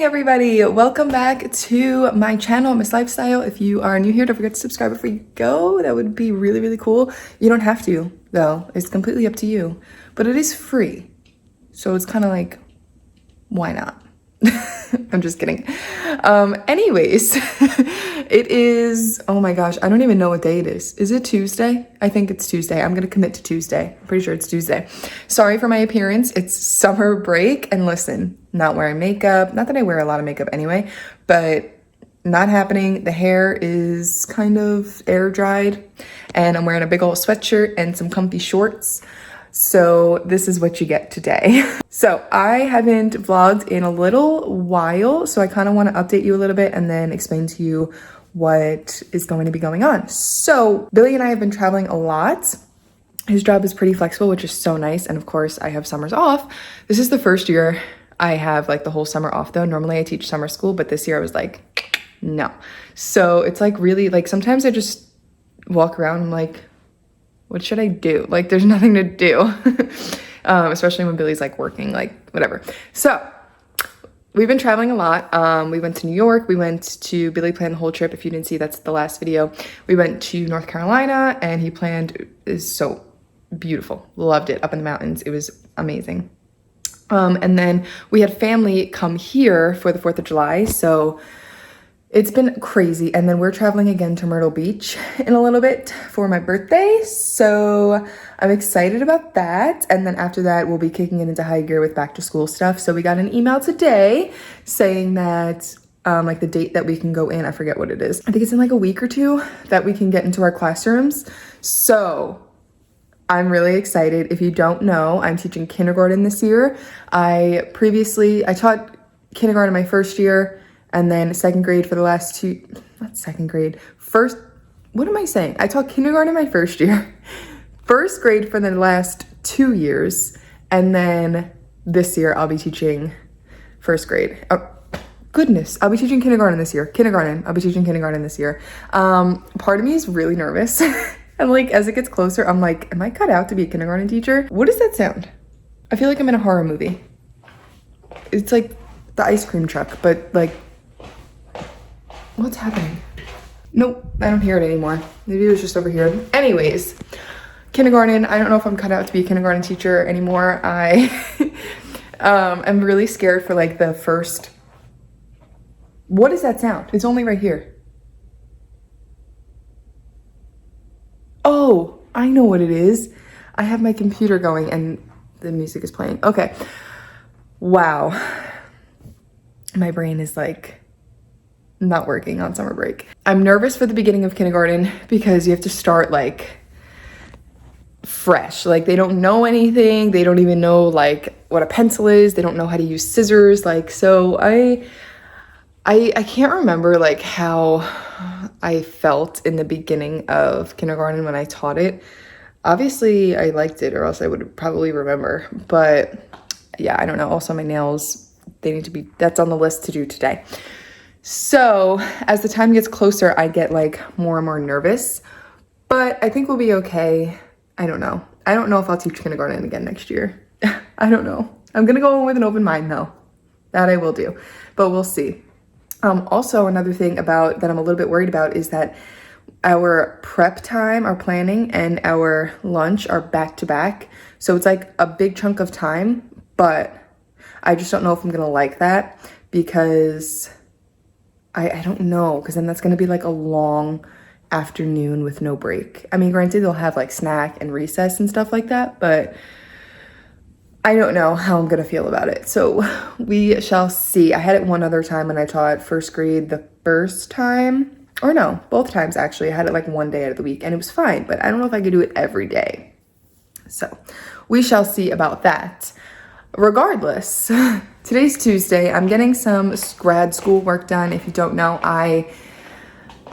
morning, everybody. Welcome back to my channel, Miss Lifestyle. If you are new here, don't forget to subscribe before you go. That would be really, really cool. You don't have to, though. It's completely up to you. But it is free. So it's kind of like, why not? I'm just kidding. Anyways, it is, oh my gosh, I don't even know what day it is. Is it Tuesday? I think it's Tuesday. I'm going to commit to Tuesday. I'm pretty sure it's Tuesday. Sorry for my appearance. It's summer break. And listen, not wearing makeup. Not that I wear a lot of makeup anyway, but not happening. The hair is kind of air dried and I'm wearing a big old sweatshirt and some comfy shorts. So this is what you get today. So I haven't vlogged in a little while, so I kind of want to update you a little bit and then explain to you what is going to be going on. So Billy and I have been traveling a lot. His job is pretty flexible, which is so nice. And of course I have summers off. This is the first year I have like the whole summer off though. Normally I teach summer school, but this year I was like, no. So it's like really like sometimes I just walk around and I'm like, what should I do? Like there's nothing to do, especially when Billy's like working, like whatever. So we've been traveling a lot. We went to New York. We went to, Billy planned the whole trip. If you didn't see, that's the last video. We went to North Carolina and he planned, is so beautiful. Loved it up in the mountains. It was amazing. And then we had family come here for the 4th of July. So it's been crazy. And then we're traveling again to Myrtle Beach in a little bit for my birthday. So I'm excited about that. And then after that, we'll be kicking it into high gear with back to school stuff. So we got an email today saying that like the date that we can go in, I forget what it is. I think it's in like a week or two that we can get into our classrooms. So I'm really excited. If you don't know, I'm teaching kindergarten this year. I taught kindergarten my first year, and then second grade for the last two, not second grade, first, what am I saying? I taught kindergarten my first year, first grade for the last 2 years, and then this year I'll be teaching first grade. Oh, goodness, I'll be teaching kindergarten this year. I'll be teaching kindergarten this year. Part of me is really nervous. And like, as it gets closer, I'm like, am I cut out to be a kindergarten teacher? What does that sound? I feel like I'm in a horror movie. It's like the ice cream truck, but like, what's happening? Nope, I don't hear it anymore. Maybe it was just over here. Anyways, kindergarten. I don't know if I'm cut out to be a kindergarten teacher anymore. I am really scared for like the first. What is that sound? It's only right here. Oh, I know what it is. I have my computer going and the music is playing. Okay. Wow. My brain is like not working on summer break. I'm nervous for the beginning of kindergarten because you have to start like fresh. Like they don't know anything. They don't even know like what a pencil is. They don't know how to use scissors. Like, so I can't remember like how I felt in the beginning of kindergarten when I taught it. Obviously I liked it or else I would probably remember, but yeah, I don't know. Also my nails, they need to be, that's on the list to do today. So as the time gets closer, I get like more and more nervous, but I think we'll be okay. I don't know. I don't know if I'll teach kindergarten again next year. I don't know. I'm going to go in with an open mind though. That I will do, but we'll see. Also another thing about that I'm a little bit worried about is that our prep time, our planning and our lunch are back to back. So it's like a big chunk of time, but I just don't know if I'm going to like that because I don't know, because then that's going to be like a long afternoon with no break. I mean, granted, they'll have like snack and recess and stuff like that, but I don't know how I'm going to feel about it. So we shall see. I had it one other time when I taught first grade the first time, or no, both times actually. I had it like one day out of the week and it was fine, but I don't know if I could do it every day. So we shall see about that. Regardless, today's Tuesday. I'm getting some grad school work done. If you don't know, I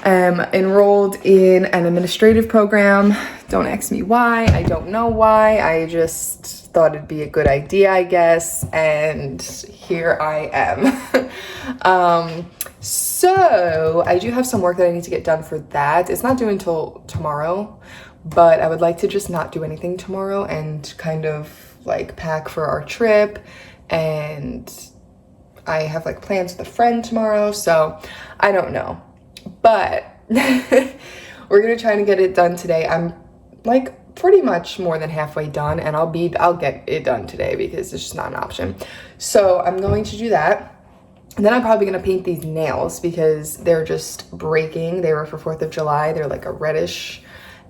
am enrolled in an administrative program. Don't ask me why. I don't know why. I just thought it'd be a good idea, I guess. And here I am. So I do have some work that I need to get done for that. It's not due until tomorrow, but I would like to just not do anything tomorrow and kind of like pack for our trip and I have like plans with a friend tomorrow, so I don't know. But we're gonna try to get it done today. I'm like pretty much more than halfway done, and I'll get it done today because it's just not an option. So I'm going to do that. And then I'm probably gonna paint these nails because they're just breaking. They were for 4th of July. They're like a reddish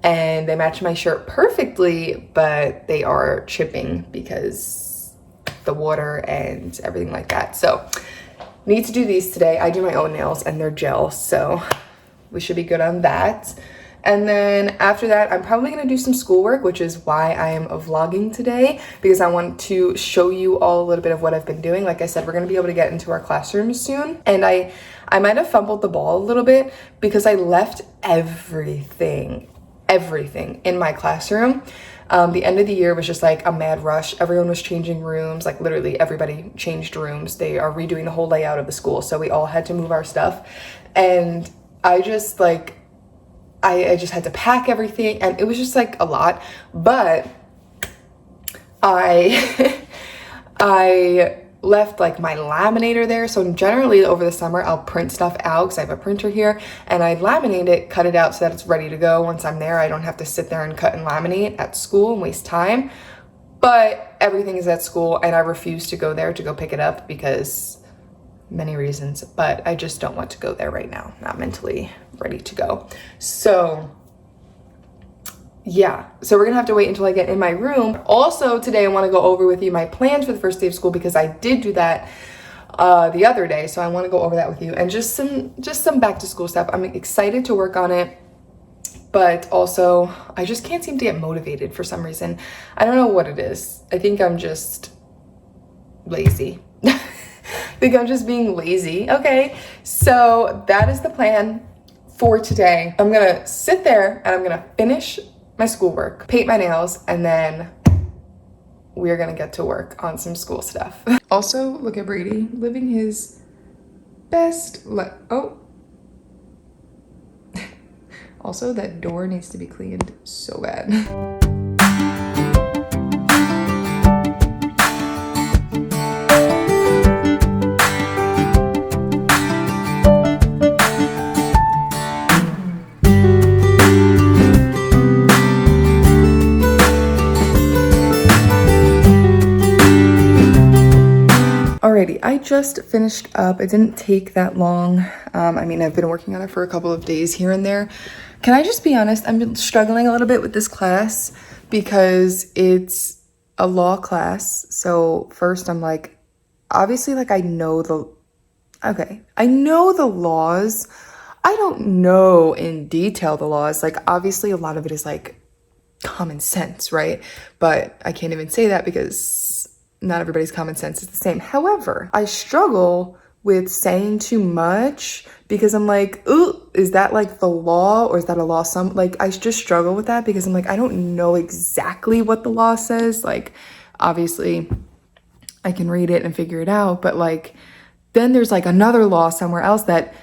and they match my shirt perfectly, but they are chipping because the water and everything like that. So need to do these today. I do my own nails and they're gel, so we should be good on that. And then after that, I'm probably gonna do some schoolwork, which is why I am vlogging today, because I want to show you all a little bit of what I've been doing. Like I said, we're gonna be able to get into our classrooms soon. And I might have fumbled the ball a little bit because I left everything in my classroom. The end of the year was just like a mad rush. Everyone was changing rooms, like literally everybody changed rooms. They are redoing the whole layout of the school. So we all had to move our stuff. And I just like, I just had to pack everything and it was just like a lot, but I left like my laminator there. So generally over the summer, I'll print stuff out because I have a printer here and I laminate it, cut it out so that it's ready to go. Once I'm there, I don't have to sit there and cut and laminate at school and waste time. But everything is at school and I refuse to go there to go pick it up because many reasons, but I just don't want to go there right now. Not mentally ready to go. So yeah, so we're gonna have to wait until I get in my room. Also today I want to go over with you my plans for the first day of school because I did do that the other day, so I want to go over that with you and just some back to school stuff. I'm excited to work on it, but also I just can't seem to get motivated for some reason. I don't know what it is. I think I'm just lazy. I think I'm just being lazy. Okay, so that is the plan for today. I'm gonna sit there and I'm gonna finish my schoolwork, paint my nails, and then we're gonna get to work on some school stuff. Also, look at Brady living his best life. Oh. Also, that door needs to be cleaned so bad. Alrighty, I just finished up. It didn't take that long. I mean, I've been working on it for a couple of days here and there. Can I just be honest? I'm struggling a little bit with this class because it's a law class. So first I'm like, obviously like I know the laws. I don't know in detail the laws. Like obviously a lot of it is like common sense, right? But I can't even say that because not everybody's common sense is the same. However, I struggle with saying too much because I'm like, ooh, is that like the law or is that a law? Like I just struggle with that because I'm like, I don't know exactly what the law says. Like obviously I can read it and figure it out, but like then there's like another law somewhere else that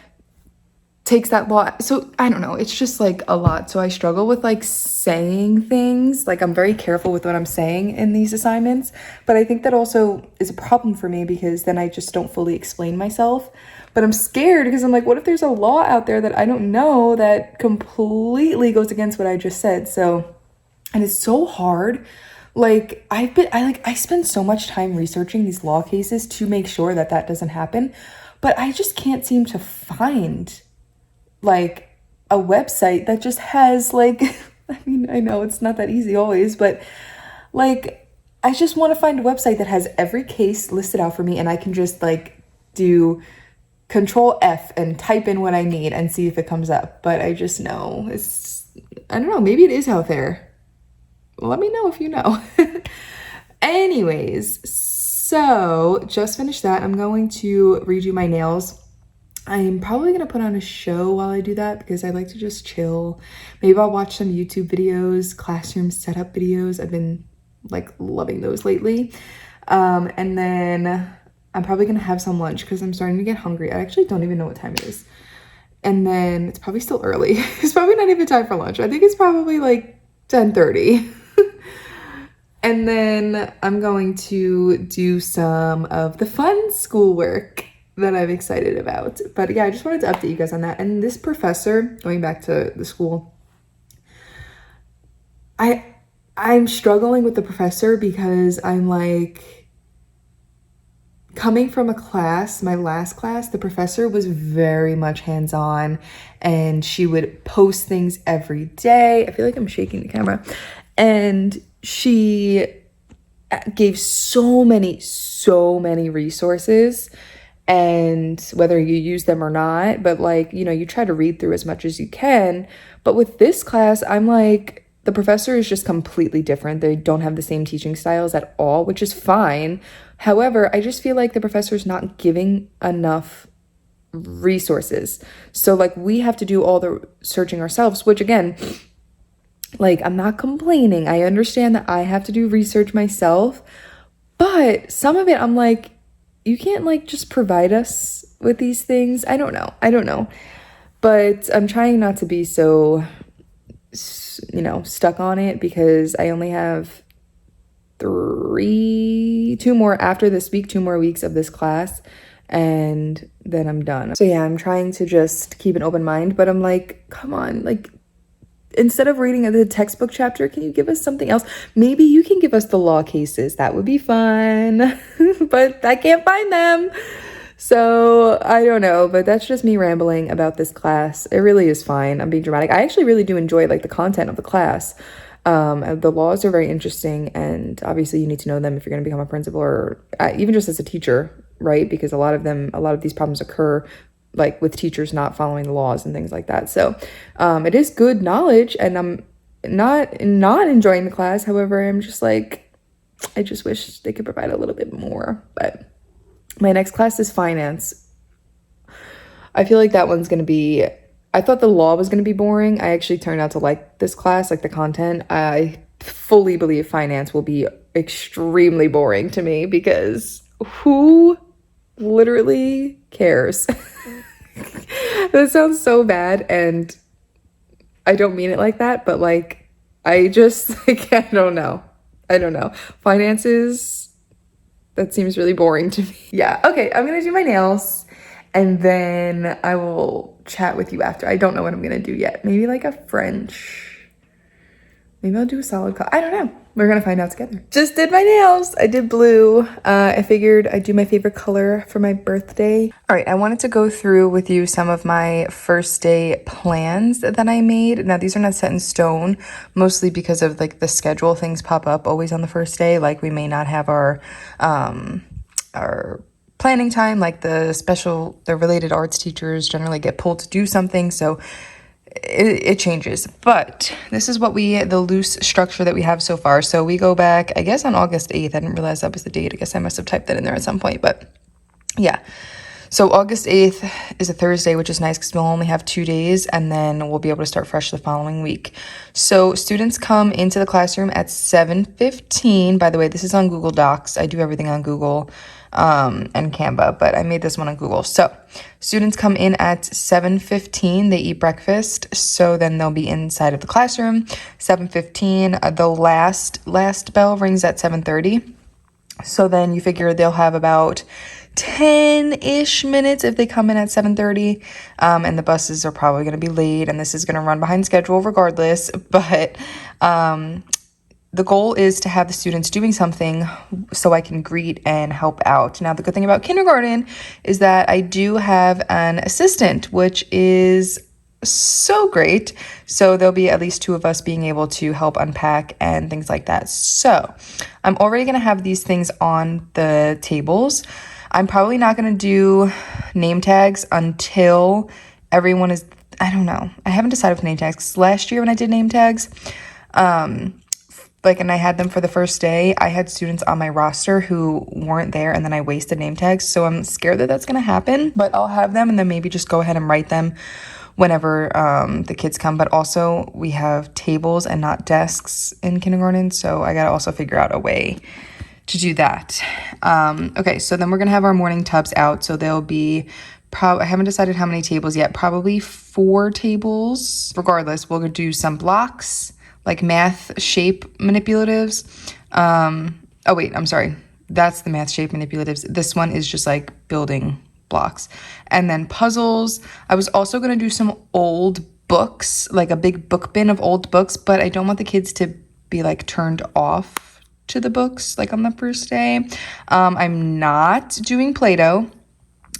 takes that law. So I don't know, it's just like a lot. So I struggle with like saying things. Like I'm very careful with what I'm saying in these assignments, but I think that also is a problem for me because then I just don't fully explain myself. But I'm scared because I'm like, what if there's a law out there that I don't know that completely goes against what I just said? So, and it's so hard. Like I spend so much time researching these law cases to make sure that that doesn't happen, but I just can't seem to find like a website that just has like, I mean, I know it's not that easy always, but like, I just want to find a website that has every case listed out for me and I can just like do Control F and type in what I need and see if it comes up. But I just know I don't know, maybe it is out there. Let me know if you know. Anyways, so just finished that. I'm going to redo my nails. I'm probably going to put on a show while I do that because I like to just chill. Maybe I'll watch some YouTube videos, classroom setup videos. I've been like loving those lately. And then I'm probably going to have some lunch because I'm starting to get hungry. I actually don't even know what time it is. And then it's probably still early. It's probably not even time for lunch. I think it's probably like 10:30. And then I'm going to do some of the fun schoolwork that I'm excited about. But yeah, I just wanted to update you guys on that. And this professor, going back to the school, I'm struggling with the professor because I'm like, coming from a class, my last class, the professor was very much hands-on and she would post things every day. I feel like I'm shaking the camera. And she gave so many resources, and whether you use them or not, but like, you know, you try to read through as much as you can. But with this class, I'm like, the professor is just completely different. They don't have the same teaching styles at all, which is fine. However, I just feel like the professor's not giving enough resources. So like we have to do all the searching ourselves, which again, like I'm not complaining. I understand that I have to do research myself, but some of it I'm like, you can't like just provide us with these things. I don't know. But I'm trying not to be so, you know, stuck on it because I only have two more after this week, 2 more weeks of this class, and then I'm done. So yeah, I'm trying to just keep an open mind, but I'm like, come on, like instead of reading the textbook chapter, can you give us something else? Maybe you can give us the law cases. That would be fun. But I can't find them. So I don't know, but that's just me rambling about this class. It really is fine. I'm being dramatic. I actually really do enjoy like the content of the class. The laws are very interesting, and obviously you need to know them if you're going to become a principal or even just as a teacher, right? Because a lot of these problems occur like with teachers not following the laws and things like that. So it is good knowledge, and I'm not enjoying the class. However, I'm just like, I just wish they could provide a little bit more. But my next class is finance. I feel like that one's going to be, I thought the law was going to be boring. I actually turned out to like this class, like the content. I fully believe finance will be extremely boring to me because who literally cares? That sounds so bad, and I don't mean it like that, but like I just like I don't know. Finances, that seems really boring to me. Yeah, okay, I'm gonna do my nails and then I will chat with you after. I don't know what I'm gonna do yet. Maybe like a French. Maybe I'll do a solid color. I don't know. We're gonna find out together. Just did my nails. I did blue. I figured I'd do my favorite color for my birthday. All right, I wanted to go through with you some of my first day plans that I made. Now, these are not set in stone, mostly because of like the schedule. Things pop up always on the first day. Like we may not have our planning time, like the related arts teachers generally get pulled to do something. So it changes, but this is the loose structure that we have so far. So we go back, I guess, on August 8th. I didn't realize that was the date. I guess I must have typed that in there at some point, but yeah. So August 8th is a Thursday, which is nice because we'll only have 2 days, and then we'll be able to start fresh the following week. So students come into the classroom at 7:15. By the way, this is on Google Docs. I do everything on Google and Canva, but I made this one on Google. So students come in at 7:15. They eat breakfast, so then they'll be inside of the classroom. 7:15. The last bell rings at 7:30. So then you figure they'll have about 10-ish minutes if they come in at 7:30, and the buses are probably going to be late, and this is going to run behind schedule regardless. But the goal is to have the students doing something so I can greet and help out. Now, the good thing about kindergarten is that I do have an assistant, which is so great. So there'll be at least 2 of us being able to help unpack and things like that. So I'm already going to have these things on the tables. I'm probably not going to do name tags until everyone is, I don't know. I haven't decided with name tags. 'Cause last year when I did name tags, and I had them for the first day, I had students on my roster who weren't there, and then I wasted name tags. So I'm scared that that's going to happen, but I'll have them and then maybe just go ahead and write them whenever the kids come. But also we have tables and not desks in kindergarten, so I got to also figure out a way to do that. Okay, so then we're going to have our morning tubs out. So there'll be I haven't decided how many tables yet, probably 4 tables. Regardless, we'll do some blocks, like math shape manipulatives. Oh wait, I'm sorry. That's the math shape manipulatives. This one is just like building blocks. And then puzzles. I was also going to do some old books, like a big book bin of old books, but I don't want the kids to be like turned off to the books like on the first day. I'm not doing Play-Doh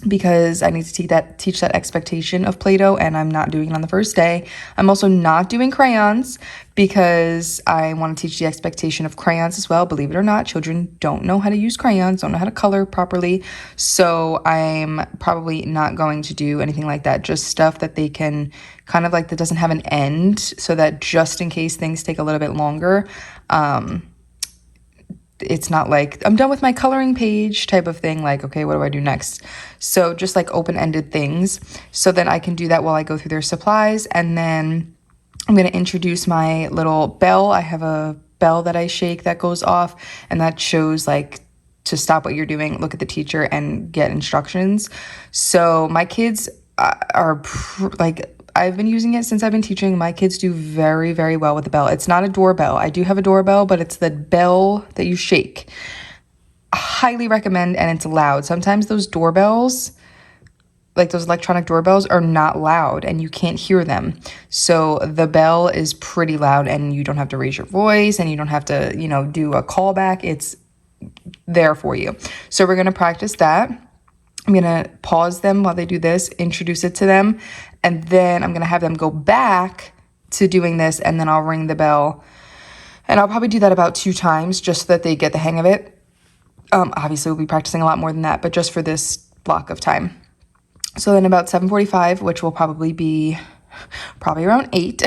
because I need to teach that expectation of Play-Doh, and I'm not doing it on the first day. I'm also not doing crayons because I want to teach the expectation of crayons as well. Believe it or not, children don't know how to use crayons, don't know how to color properly. So I'm probably not going to do anything like that, just stuff that they can kind of like that doesn't have an end, so that just in case things take a little bit longer, it's not like I'm done with my coloring page type of thing, like, okay, what do I do next? So just like open-ended things, so then I can do that while I go through their supplies. And then I'm going to introduce my little bell. I have a bell that I shake that goes off, and that shows like to stop what you're doing, look at the teacher, and get instructions. So my kids are like, I've been using it since I've been teaching. My kids do very, very well with the bell. It's not a doorbell. I do have a doorbell, but it's the bell that you shake. I highly recommend, and it's loud. Sometimes those doorbells, like those electronic doorbells, are not loud and you can't hear them. So the bell is pretty loud, and you don't have to raise your voice, and you don't have to, do a callback. It's there for you. So we're going to practice that. I'm going to pause them while they do this, introduce it to them, and then I'm going to have them go back to doing this, and then I'll ring the bell. And I'll probably do that about 2 times just so that they get the hang of it. Obviously, we'll be practicing a lot more than that, but just for this block of time. So then about 7:45, which will probably be around 8,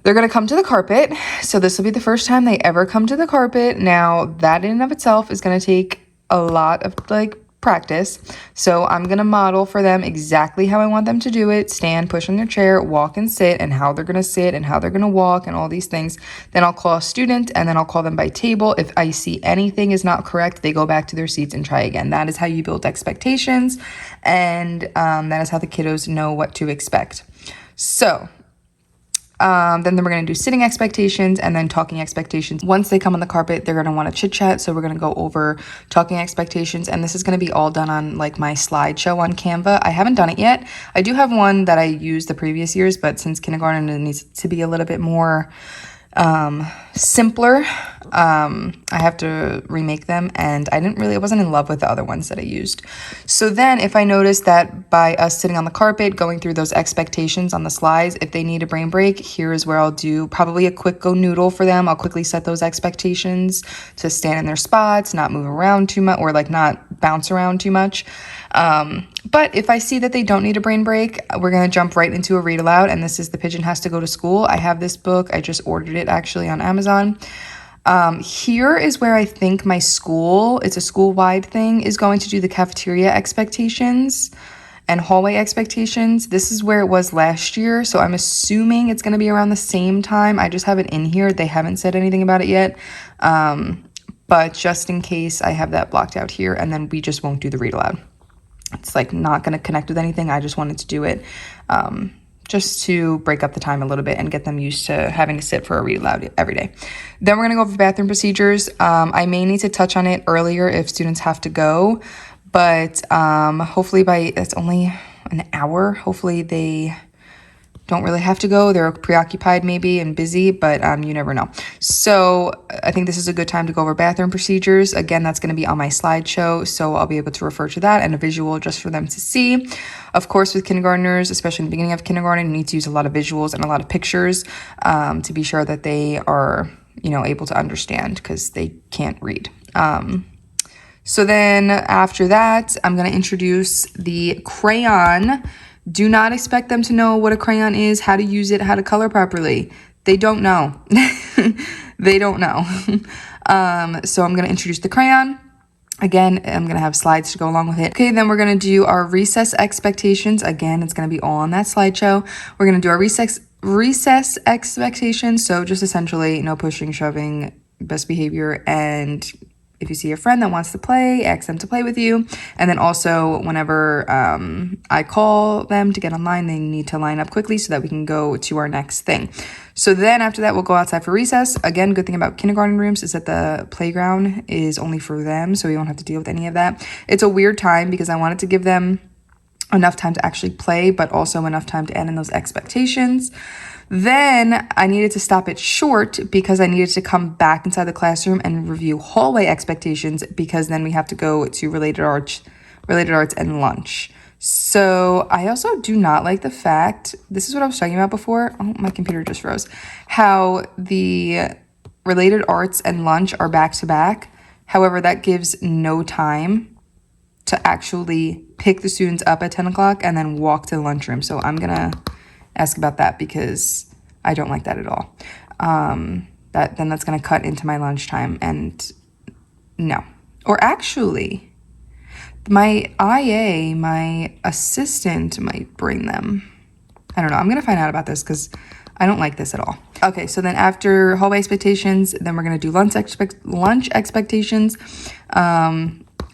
they're going to come to the carpet. So this will be the first time they ever come to the carpet. Now, that in and of itself is going to take a lot of like practice. So I'm going to model for them exactly how I want them to do it. Stand, push on their chair, walk and sit, and how they're going to sit and how they're going to walk and all these things. Then I'll call a student, and then I'll call them by table. If I see anything is not correct, they go back to their seats and try again. That is how you build expectations. And that is how the kiddos know what to expect. So then we're going to do sitting expectations and then talking expectations. Once they come on the carpet, they're going to want to chit chat. So we're going to go over talking expectations. And this is going to be all done on like my slideshow on Canva. I haven't done it yet. I do have one that I used the previous years, but since kindergarten, it needs to be a little bit more simpler. I have to remake them, and I wasn't in love with the other ones that I used. So then if I notice that by us sitting on the carpet, going through those expectations on the slides, if they need a brain break, here is where I'll do probably a quick go noodle for them. I'll quickly set those expectations to stand in their spots, not move around too much, or like not bounce around too much. But if I see that they don't need a brain break, we're going to jump right into a read aloud. And this is The Pigeon Has to Go to School. I have this book. I just ordered it actually on Amazon. Here is where I think my school, it's a school-wide thing, is going to do the cafeteria expectations and hallway expectations. This is where it was last year. So I'm assuming it's going to be around the same time. I just have it in here. They haven't said anything about it yet. But just in case, I have that blocked out here, and then we just won't do the read aloud. It's like not going to connect with anything. I just wanted to do it just to break up the time a little bit and get them used to having to sit for a read aloud every day. Then we're going to go over bathroom procedures. I may need to touch on it earlier if students have to go, but hopefully it's only an hour. Hopefully they don't really have to go. They're preoccupied maybe and busy, but you never know. So I think this is a good time to go over bathroom procedures. Again, that's going to be on my slideshow, so I'll be able to refer to that and a visual just for them to see. Of course, with kindergartners, especially in the beginning of kindergarten, you need to use a lot of visuals and a lot of pictures to be sure that they are, able to understand, because they can't read. So then after that, I'm going to introduce the crayon. Do not expect them to know what a crayon is, how to use it, how to color properly. They don't know. They don't know. So I'm going to introduce the crayon. Again, I'm going to have slides to go along with it. Okay, then we're going to do our recess expectations. Again, it's going to be all on that slideshow. We're going to do our recess expectations. So just essentially no pushing, shoving, best behavior, and if you see a friend that wants to play, ask them to play with you. And then also whenever I call them to get online, they need to line up quickly so that we can go to our next thing. So then after that, we'll go outside for recess. Again, good thing about kindergarten rooms is that the playground is only for them, so we won't have to deal with any of that. It's a weird time because I wanted to give them enough time to actually play, but also enough time to end in those expectations. Then I needed to stop it short because I needed to come back inside the classroom and review hallway expectations, because then we have to go to related arts and lunch. So I also do not like the fact, this is what I was talking about before. Oh, my computer just froze. How the related arts and lunch are back to back. However, that gives no time to actually pick the students up at 10 o'clock and then walk to the lunchroom. So I'm going to ask about that because I don't like that at all. That's going to cut into my lunchtime, and no. Or actually, my IA, my assistant might bring them. I don't know. I'm going to find out about this because I don't like this at all. Okay, so then after hallway expectations, then we're going to do lunch expectations.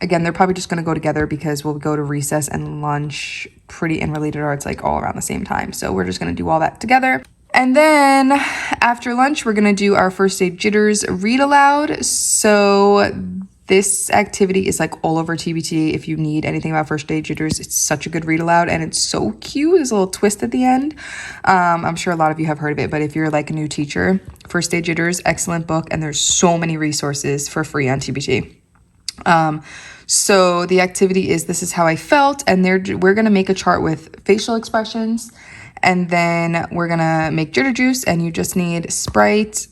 Again, they're probably just going to go together because we'll go to recess and lunch pretty in related arts like all around the same time. So we're just going to do all that together. And then after lunch, we're going to do our first day jitters read aloud. So this activity is like all over TBT. If you need anything about first day jitters, it's such a good read aloud and it's so cute. There's a little twist at the end. I'm sure a lot of you have heard of it, but if you're like a new teacher, First Day Jitters, excellent book. And there's so many resources for free on TBT. So the activity is, this is how I felt. And we're going to make a chart with facial expressions. And then we're going to make jitter juice, and you just need Sprite,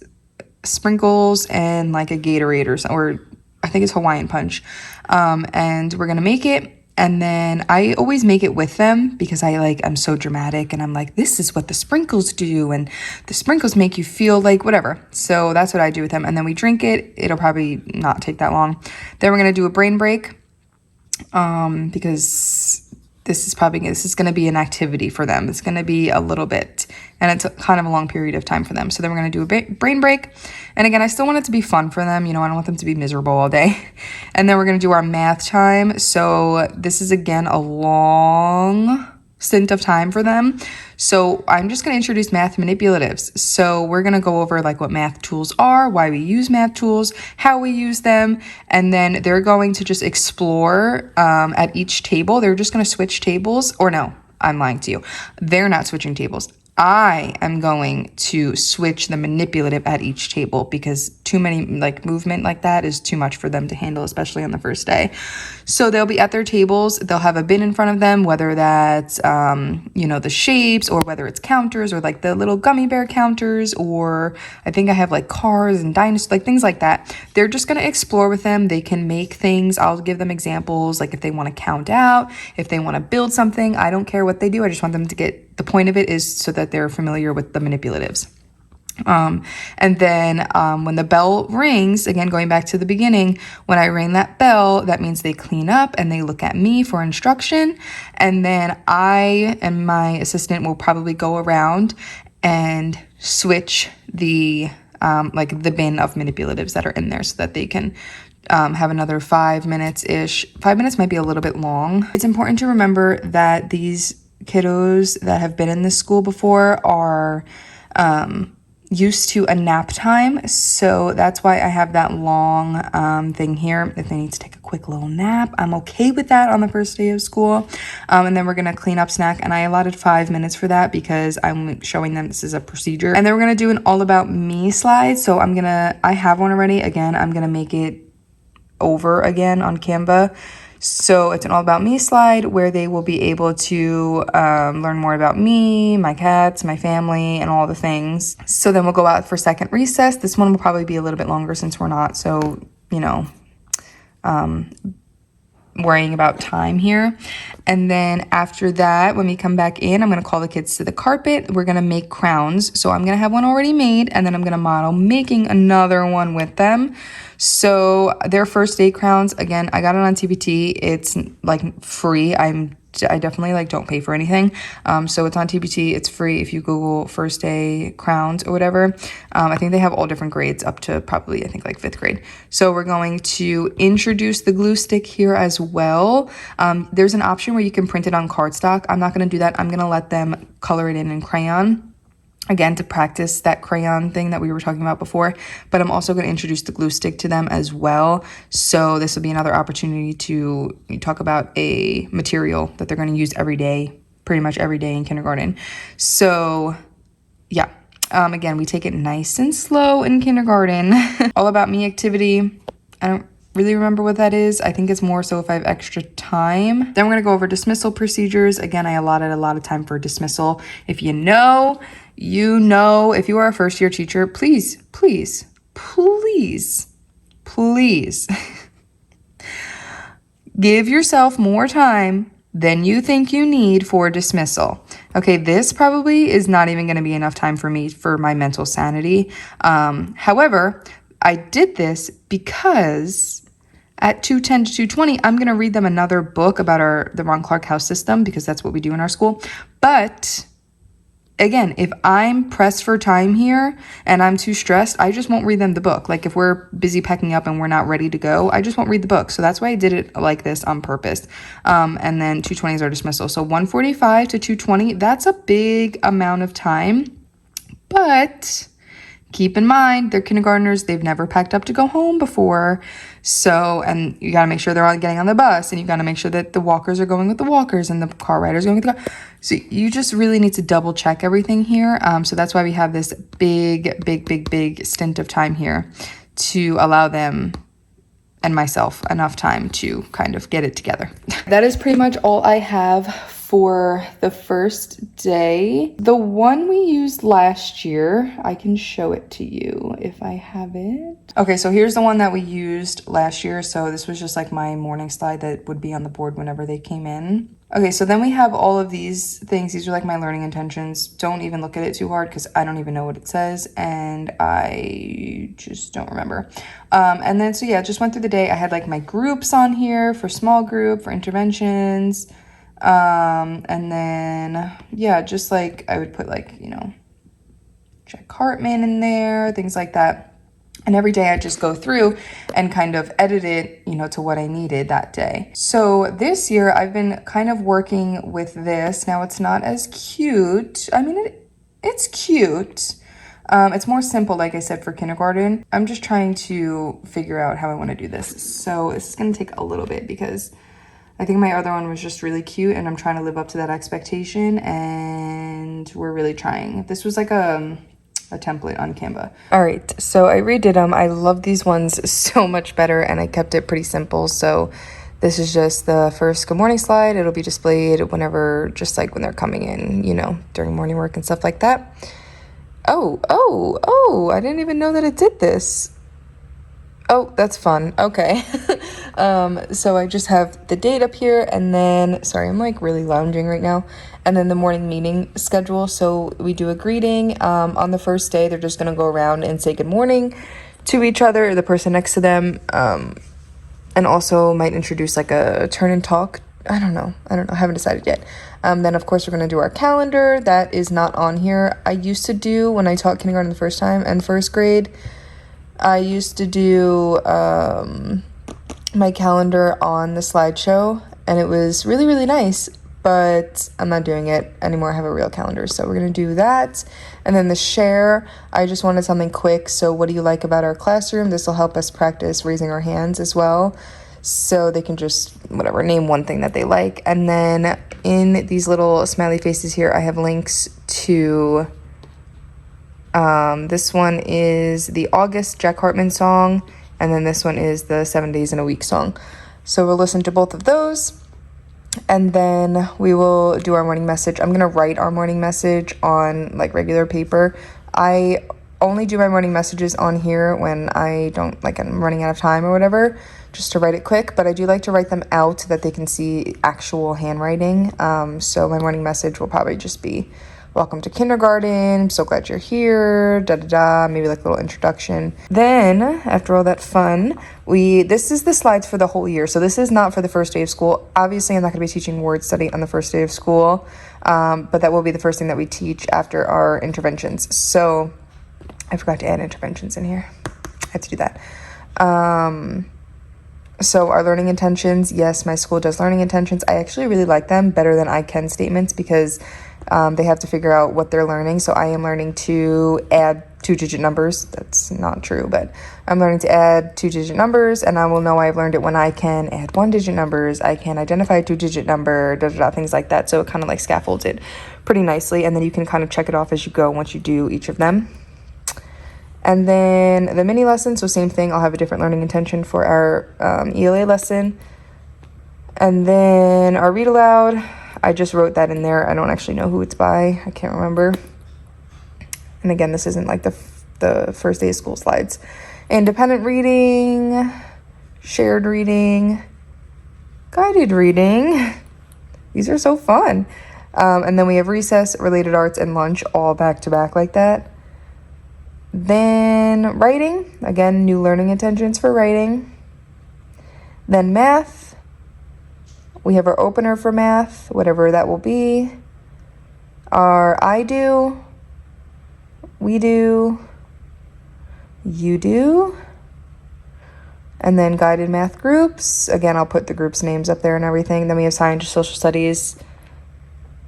sprinkles, and like a Gatorade or I think it's Hawaiian Punch. And we're going to make it. And then I always make it with them because I'm so dramatic and I'm like, this is what the sprinkles do. And the sprinkles make you feel like whatever. So that's what I do with them. And then we drink it. It'll probably not take that long. Then we're going to do a brain break because this is going to be an activity for them. It's going to be a little bit, and it's kind of a long period of time for them. So then we're going to do a brain break. And again, I still want it to be fun for them. I don't want them to be miserable all day. And then we're going to do our math time. So this is, again, a long stint of time for them. So I'm just going to introduce math manipulatives. So we're going to go over like what math tools are, why we use math tools, how we use them, and then they're going to just explore at each table. They're just going to switch tables, or no, I'm lying to you. They're not switching tables. I am going to switch the manipulative at each table because too many movement like that is too much for them to handle, especially on the first day. So they'll be at their tables. They'll have a bin in front of them, whether that's, the shapes, or whether it's counters, or like the little gummy bear counters, or I think I have like cars and dinosaurs, like things like that. They're just going to explore with them. They can make things. I'll give them examples, like if they want to count out, if they want to build something. I don't care what they do. I just want them to get, the point of it is so that they're familiar with the manipulatives. And then when the bell rings, again, going back to the beginning, when I ring that bell, that means they clean up and they look at me for instruction. And then I and my assistant will probably go around and switch the the bin of manipulatives that are in there so that they can have another 5 minutes-ish. 5 minutes might be a little bit long. It's important to remember that these kiddos that have been in this school before are used to a nap time, so that's why I have that long thing here. If they need to take a quick little nap, I'm okay with that on the first day of school. And then we're gonna clean up snack, and I allotted 5 minutes for that because I'm showing them this is a procedure. And then we're gonna do an all about me slide. So I have one already. Again, I'm gonna make it over again on Canva. So it's an all about me slide where they will be able to learn more about me, my cats, my family, and all the things. So then we'll go out for second recess. This one will probably be a little bit longer since we're not so, worrying about time here. And then after that, when we come back in, I'm going to call the kids to the carpet. We're going to make crowns. So I'm going to have one already made, and then I'm going to model making another one with them. So their first day crowns, again, I got it on TBT. It's like free. I'm I definitely like don't pay for anything. So it's on TPT. It's free if you Google first day crowns or whatever. I think they have all different grades up to probably, I think, like 5th grade. So we're going to introduce the glue stick here as well. There's an option where you can print it on cardstock. I'm not going to do that. I'm going to let them color it in crayon. Again, to practice that crayon thing that we were talking about before, but I'm also going to introduce the glue stick to them as well. So this will be another opportunity to talk about a material that they're going to use every day, pretty much every day in kindergarten. So yeah, again, we take it nice and slow in kindergarten. All About Me activity. I don't really remember what that is. I think it's more so if I have extra time. Then we're going to go over dismissal procedures. Again, I allotted a lot of time for dismissal. If you know, you know. If you are a first year teacher, please give yourself more time than you think you need for dismissal. Okay, this probably is not even going to be enough time for me for my mental sanity. However, I did this because at 2:10 to 2:20, I'm going to read them another book about the Ron Clark House system, because that's what we do in our school. But again, if I'm pressed for time here and I'm too stressed, I just won't read them the book. Like if we're busy packing up and we're not ready to go, I just won't read the book. So that's why I did it like this on purpose. And then 2:20 is our dismissal. So 1:45 to 2:20, that's a big amount of time. But keep in mind, they're kindergartners. They've never packed up to go home before. So, and you got to make sure they're all getting on the bus, and you got to make sure that the walkers are going with the walkers and the car riders going with the car. So you just really need to double check everything here. So that's why we have this big stint of time here to allow them and myself enough time to kind of get it together. That is pretty much all I have for the first day. The one we used last year, I can show it to you if I have it. Okay, so here's the one that we used last year. So this was just like my morning slide that would be on the board whenever they came in. Okay, so then we have all of these things. These are like my learning intentions. Don't even look at it too hard because I don't even know what it says and I just don't remember. And then, so yeah, just went through the day. I had like my groups on here for small group, for interventions. And then, yeah, just like I would put like, you know, Jack Hartman in there, things like that. And every day I just go through and kind of edit it, you know, to what I needed that day. So this year I've been kind of working with this. Now it's not as cute. I mean, it's cute. It's more simple, like I said, for kindergarten. I'm just trying to figure out how I want to do this. So this is going to take a little bit because I think my other one was just really cute and I'm trying to live up to that expectation and we're really trying. This was like a template on Canva. All right, so I redid them. I love these ones so much better and I kept it pretty simple. So this is just the first good morning slide. It'll be displayed whenever, just like when they're coming in, you know, during morning work and stuff like that. Oh, I didn't even know that it did this. Oh, that's fun. Okay. So I just have the date up here and then, sorry, I'm like really lounging right now. And then the morning meeting schedule. So we do a greeting. On the first day, they're just going to go around and say good morning to each other, the person next to them. And also might introduce like a turn and talk. I don't know. I haven't decided yet. Then of course we're going to do our calendar. That is not on here. I used to do, when I taught kindergarten the first time and first grade, I used to do my calendar on the slideshow, and it was really, really nice, but I'm not doing it anymore. I have a real calendar, so we're going to do that. And then the share, I just wanted something quick. So what do you like about our classroom? This will help us practice raising our hands as well. So they can just, whatever, name one thing that they like. And then in these little smiley faces here, I have links to... this one is the August Jack Hartman song, and then this one is the 7 Days in a Week song. So we'll listen to both of those, and then we will do our morning message. I'm going to write our morning message on like regular paper. I only do my morning messages on here when I don't, like I'm running out of time or whatever, just to write it quick, but I do like to write them out so that they can see actual handwriting. So my morning message will probably just be welcome to kindergarten, I'm so glad you're here, da da da, maybe like a little introduction. Then after all that fun, this is the slides for the whole year. So this is not for the first day of school. Obviously, I'm not going to be teaching word study on the first day of school, but that will be the first thing that we teach after our interventions. So I forgot to add interventions in here. I had to do that. So our learning intentions, yes, my school does learning intentions. I actually really like them better than I can statements because they have to figure out what they're learning. So I am learning to add 2-digit numbers. That's not true, but I'm learning to add 2-digit numbers, and I will know I've learned it when I can add 1-digit numbers. I can identify a 2-digit number, things like that. So it kind of like scaffolds it pretty nicely, and then you can kind of check it off as you go once you do each of them. And then the mini lesson, so same thing, I'll have a different learning intention for our ELA lesson. And then our read aloud, I just wrote that in there. I don't actually know who it's by. I can't remember. And again, this isn't like the first day of school slides. Independent reading, shared reading, guided reading. These are so fun. And then we have recess, related arts, and lunch all back to back like that. Then writing, again, new learning intentions for writing. Then math, we have our opener for math, whatever that will be. Our I do, we do, you do. And then guided math groups. Again, I'll put the groups' names up there and everything. Then we have science, social studies,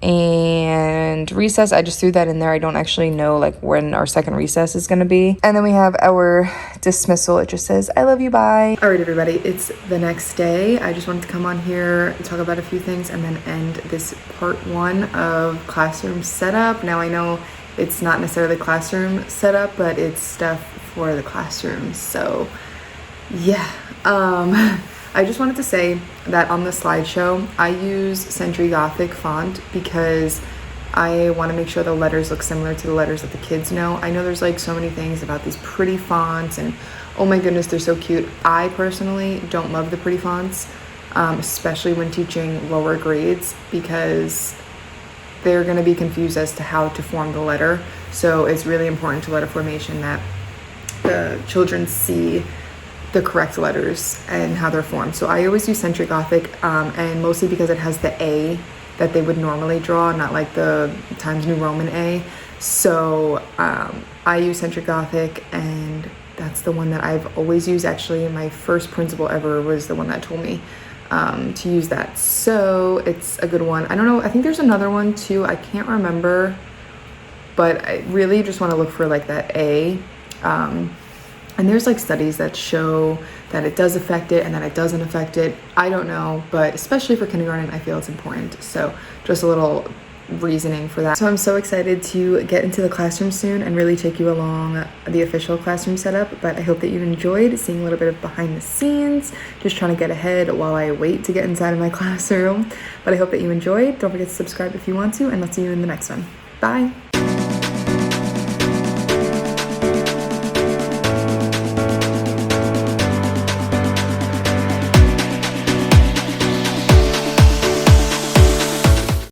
and recess. I just threw that in there. I don't actually know like when our second recess is going to be. And then we have our dismissal. It just says, I love you, bye. All right, everybody, it's the next day. I just wanted to come on here and talk about a few things and then end this part 1 of classroom setup. Now I know it's not necessarily classroom setup, but it's stuff for the classroom. So yeah, I just wanted to say that on the slideshow, I use Century Gothic font because I want to make sure the letters look similar to the letters that the kids know. I know there's like so many things about these pretty fonts and oh my goodness, they're so cute. I personally don't love the pretty fonts, especially when teaching lower grades because they're going to be confused as to how to form the letter. So it's really important to letter formation that the children see the correct letters and how they're formed. So I always use Century Gothic, and mostly because it has the A that they would normally draw, not like the Times New Roman A. So I use Century Gothic, and that's the one that I've always used. Actually, my first principal ever was the one that told me to use that. So it's a good one. I don't know, I think there's another one too. I can't remember, but I really just want to look for like that A. And there's like studies that show that it does affect it and that it doesn't affect it. I don't know, but especially for kindergarten, I feel it's important. So just a little reasoning for that. So I'm so excited to get into the classroom soon and really take you along the official classroom setup. But I hope that you enjoyed seeing a little bit of behind the scenes, just trying to get ahead while I wait to get inside of my classroom. But I hope that you enjoyed. Don't forget to subscribe if you want to, and I'll see you in the next one. Bye.